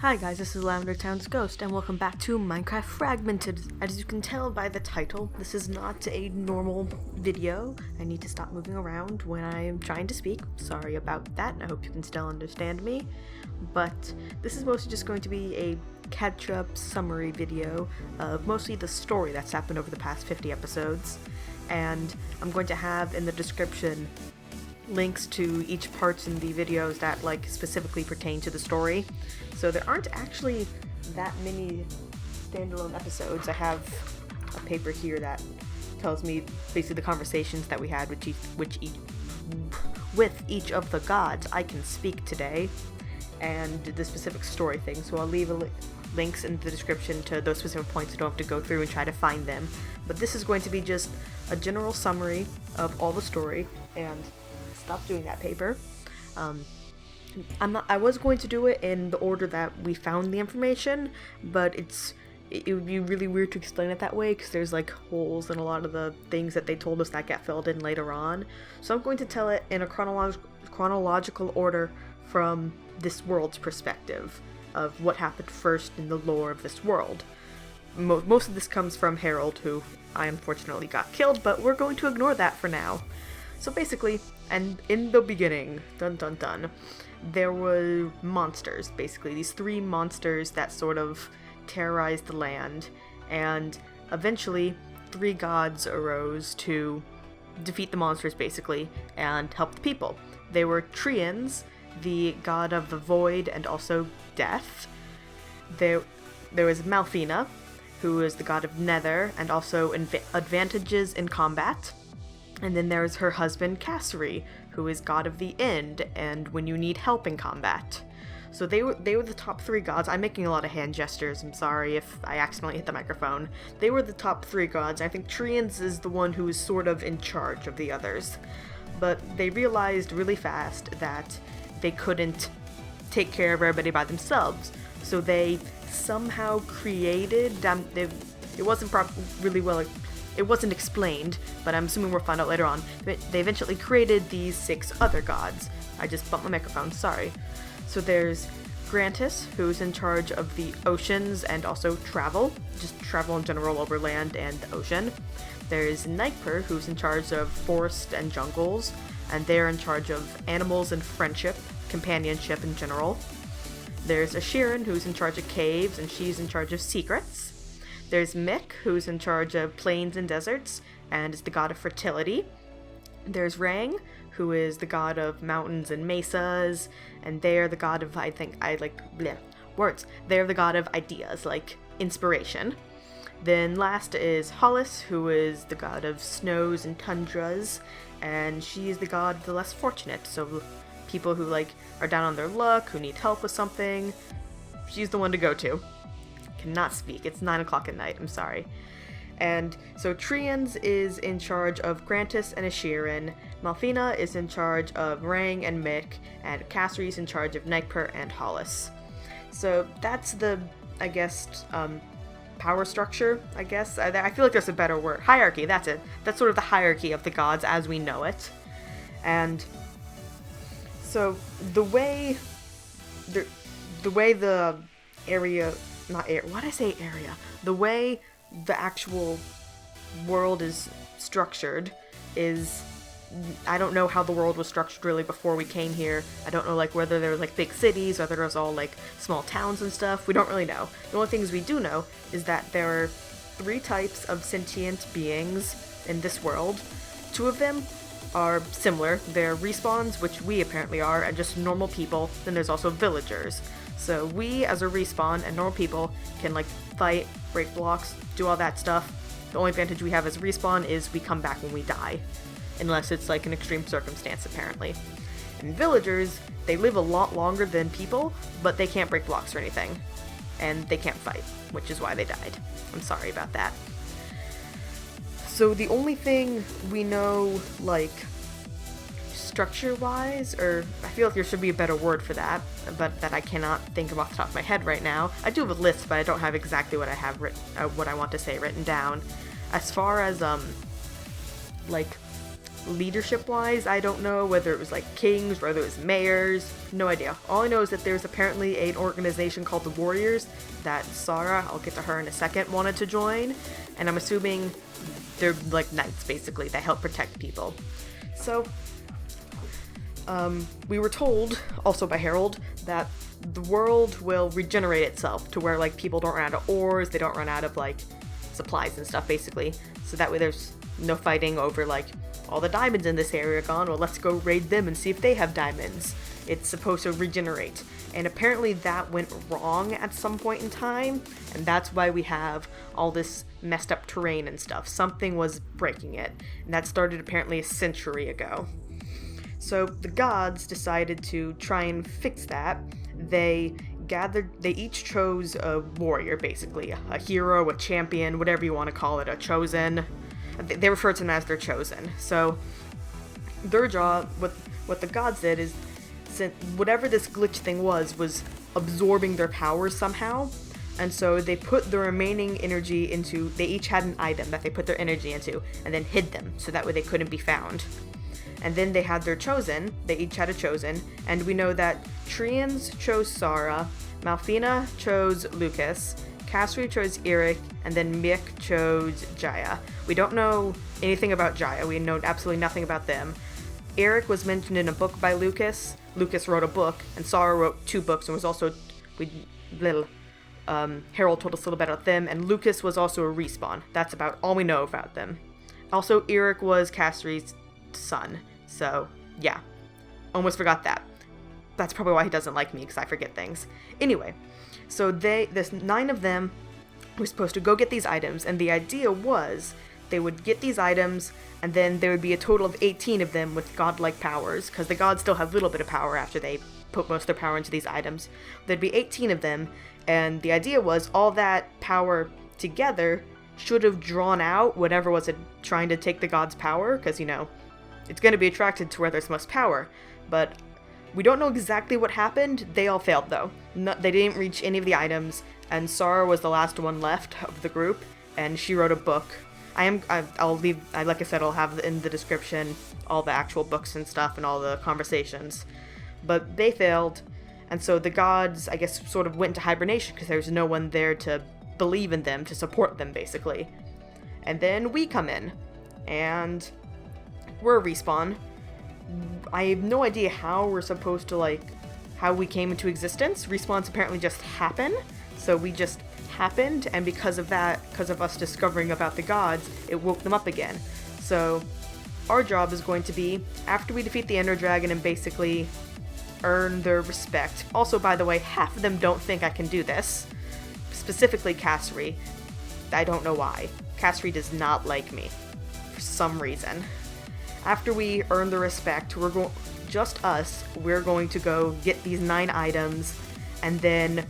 Hi guys, this is Lavender Town's Ghost, and welcome back to Minecraft Fragmented. As you can tell by the title, this is not a normal video. I need to stop moving around when I'm trying to speak. Sorry about that, and I hope you can still understand me. But this is mostly just going to be a catch-up summary video of mostly the story that's happened over the past 50 episodes. And I'm going to have in the description links to each parts in the videos that specifically pertain to the story. So there aren't actually that many standalone episodes. I have a paper here that tells me basically the conversations that we had with each of the gods. I can speak today, and the specific story thing. So I'll leave links in the description to those specific points. You don't have to go through and try to find them. But this is going to be just a general summary of all the story, and stop doing that paper. I was going to do it in the order that we found the information, but it would be really weird to explain it that way because there's holes in a lot of the things that they told us that get filled in later on. So I'm going to tell it in a chronological order from this world's perspective of what happened first in the lore of this world. Most of this comes from Harold, who I unfortunately got killed, but we're going to ignore that for now. So basically, and in the beginning, dun dun dun, there were monsters, basically, these three monsters that sort of terrorized the land, and eventually three gods arose to defeat the monsters, basically, and help the people. They were Trians, the god of the void and also death. There was Malfina, who is the god of nether and also advantages in combat. And then there's her husband, Cassary, who is god of the end, and when you need help in combat. So they were the top three gods. I'm making a lot of hand gestures, I'm sorry if I accidentally hit the microphone. They were the top three gods. I think Trians is the one who is sort of in charge of the others. But they realized really fast that they couldn't take care of everybody by themselves. So they somehow created, it wasn't really well, it wasn't explained, but I'm assuming we'll find out later on. They eventually created these 6 other gods. I just bumped my microphone, sorry. So there's Grantis, who's in charge of the oceans and also travel, just travel in general over land and the ocean. There's Nightper, who's in charge of forest and jungles, and they're in charge of animals and friendship, companionship in general. There's Ashirin, who's in charge of caves, and she's in charge of secrets. There's Mick, who's in charge of plains and deserts, and is the god of fertility. There's Rang, who is the god of mountains and mesas, and they're the god of, they're the god of ideas, like inspiration. Then last is Hollis, who is the god of snows and tundras, and she is the god of the less fortunate, so people who, are down on their luck, who need help with something, she's the one to go to. Cannot speak. It's 9 o'clock at night. I'm sorry. And so Trians is in charge of Grantis and Ashirin, Malfina is in charge of Rang and Mick, and Cassary is in charge of Nightper and Hollis. So that's the, power structure, I guess. I feel like there's a better word. Hierarchy, that's it. That's sort of the hierarchy of the gods as we know it. And so the way the area... The way the actual world is structured is, I don't know how the world was structured really before we came here. I don't know whether there were big cities, whether there was all small towns and stuff. We don't really know. The only things we do know is that there are 3 types of sentient beings in this world. 2 of them are similar. They're respawns, which we apparently are, and just normal people. Then there's also villagers. So we, as a respawn, and normal people, can, fight, break blocks, do all that stuff. The only advantage we have as a respawn is we come back when we die. Unless it's, an extreme circumstance, apparently. And villagers, they live a lot longer than people, but they can't break blocks or anything. And they can't fight, which is why they died. I'm sorry about that. So the only thing we know, structure-wise, or I feel like there should be a better word for that, but that I cannot think of off the top of my head right now. I do have a list, but I don't have exactly what I have what I want to say written down. As far as leadership-wise, I don't know whether it was like kings, whether it was mayors, no idea. All I know is that there's apparently an organization called the Warriors that Sarah, I'll get to her in a second, wanted to join, and I'm assuming they're like knights, basically. They help protect people. So, we were told, also by Harold, that the world will regenerate itself to where, like, people don't run out of ores, they don't run out of, like, supplies and stuff, basically. So that way there's no fighting over, like, all the diamonds in this area are gone, well, let's go raid them and see if they have diamonds. It's supposed to regenerate. And apparently that went wrong at some point in time, and that's why we have all this messed up terrain and stuff. Something was breaking it, and that started apparently a century ago. So the gods decided to try and fix that. They each chose a warrior, basically, a hero, a champion, whatever you want to call it, a chosen. They refer to them as their chosen. So their job, what the gods did is, since whatever this glitch thing was absorbing their powers somehow, and so they put the remaining energy into, they each had an item that they put their energy into, and then hid them, so that way they couldn't be found. And then they had their chosen, they each had a chosen, and we know that Trians chose Sarah, Malfina chose Lucas, Cassri chose Eric, and then Mick chose Jaya. We don't know anything about Jaya, we know absolutely nothing about them. Eric was mentioned in a book by Lucas. Lucas wrote a book, and Sarah wrote 2 books, and was also, Harold told us a little bit about them, and Lucas was also a respawn. That's about all we know about them. Also, Eric was Cassri's son, so yeah, almost forgot that. That's probably why he doesn't like me, because I forget things. Anyway, so this 9 of them were supposed to go get these items, and the idea was they would get these items, and then there would be a total of 18 of them with godlike powers, because the gods still have a little bit of power after they put most of their power into these items. There'd be 18 of them, and the idea was all that power together should have drawn out whatever was trying to take the gods' power, because, you know, it's going to be attracted to where there's most power. But we don't know exactly what happened. They all failed, though. They didn't reach any of the items, and Sarah was the last one left of the group, and she wrote a book. I'll leave, like I said, I'll have in the description all the actual books and stuff and all the conversations. But they failed, and so the gods, I guess, sort of went into hibernation because there was no one there to believe in them, to support them, basically. And then we come in, and we're a respawn. I have no idea how we're supposed to, like, how we came into existence. Respawns apparently just happen, so we just happened, and because of that, because of us discovering about the gods, it woke them up again. So our job is going to be, after we defeat the Ender Dragon and basically earn their respect. Also, by the way, half of them don't think I can do this. Specifically Cassri. I don't know why. Cassri does not like me, for some reason. After we earn the respect, just us, we're going to go get these 9 items, and then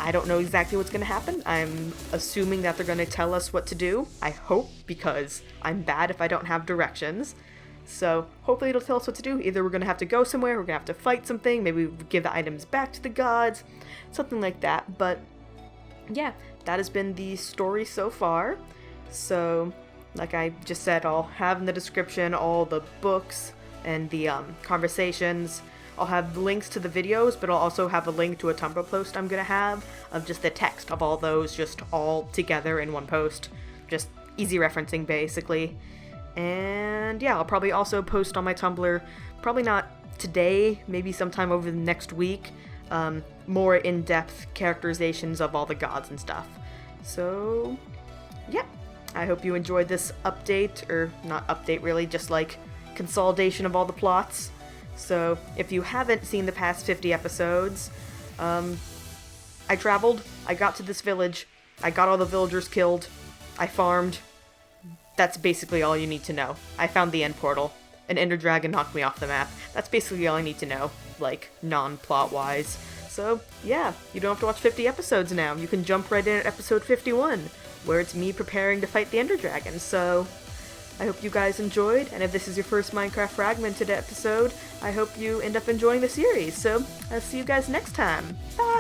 I don't know exactly what's going to happen. I'm assuming that they're going to tell us what to do. I hope, because I'm bad if I don't have directions. So hopefully it'll tell us what to do. Either we're going to have to go somewhere, we're going to have to fight something, maybe we give the items back to the gods, something like that. But yeah, that has been the story so far. So like I just said, I'll have in the description all the books and the conversations. I'll have links to the videos, but I'll also have a link to a Tumblr post I'm going to have of just the text of all those just all together in one post. Just easy referencing, basically. And yeah, I'll probably also post on my Tumblr, probably not today, maybe sometime over the next week, more in-depth characterizations of all the gods and stuff. So yeah, I hope you enjoyed this update, or not update really, just like consolidation of all the plots. So if you haven't seen the past 50 episodes, I traveled, I got to this village, I got all the villagers killed, I farmed. That's basically all you need to know. I found the end portal. An Ender Dragon knocked me off the map. That's basically all I need to know, like, non-plot wise. So yeah, you don't have to watch 50 episodes now. You can jump right in at episode 51, where it's me preparing to fight the Ender Dragon. So I hope you guys enjoyed, and if this is your first Minecraft Fragmented episode, I hope you end up enjoying the series. So I'll see you guys next time. Bye!